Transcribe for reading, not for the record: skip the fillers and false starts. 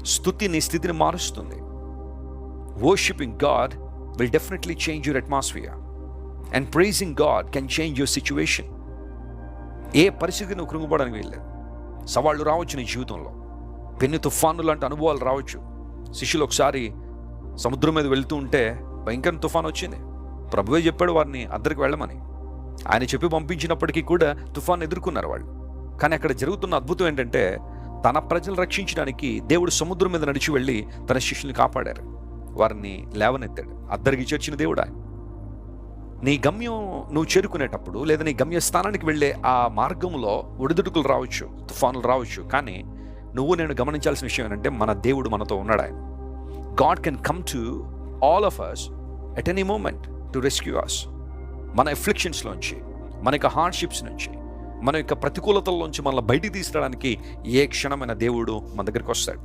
స్తుతి నీ స్థితిని మారుస్తుంది. Worshipping God will definitely change your atmosphere and praising God can change your situation. ఏ పరిస్థితి నువ్వు కృంగిపోవడానికి వీల్లేదు. సవాళ్ళు రావచ్చు నీ జీవితంలో, పెను తుఫాను లాంటి అనుభవాలు రావచ్చు. శిష్యులు ఒకసారి సముద్రం మీద వెళ్తూ ఉంటే భయంకర తుఫాను వచ్చింది. ప్రభువే చెప్పాడు వారిని అద్దరికి వెళ్ళమని. ఆయన చెప్పి పంపించినప్పటికీ కూడా తుఫాను ఎదుర్కొన్నారు వాళ్ళు. కానీ అక్కడ జరుగుతున్న అద్భుతం ఏంటంటే, తన ప్రజలు రక్షించడానికి దేవుడు సముద్రం మీద నడిచి వెళ్ళి తన శిష్యుల్ని కాపాడారు, వారిని లేవనెత్తాడు. అద్దరికి చేర్చిన దేవుడు ఆయన. నీ గమ్యం నువ్వు చేరుకునేటప్పుడు, లేదా నీ గమ్య స్థానానికి వెళ్ళే ఆ మార్గంలో ఒడిదుడుకులు రావచ్చు, తుఫానులు రావచ్చు. కానీ నువ్వు నేను గమనించాల్సిన విషయం ఏంటంటే, మన దేవుడు మనతో ఉన్నాడు. ఆయన God can come to all of us at any moment to rescue us. మన ఎఫ్లిక్షన్స్లోంచి, మన యొక్క హార్డ్షిప్స్ నుంచి, మన యొక్క ప్రతికూలతల్లోంచి మనల్ని బయటికి తీసుకురావడానికి ఏ క్షణమైన దేవుడు మన దగ్గరికి వస్తాడు.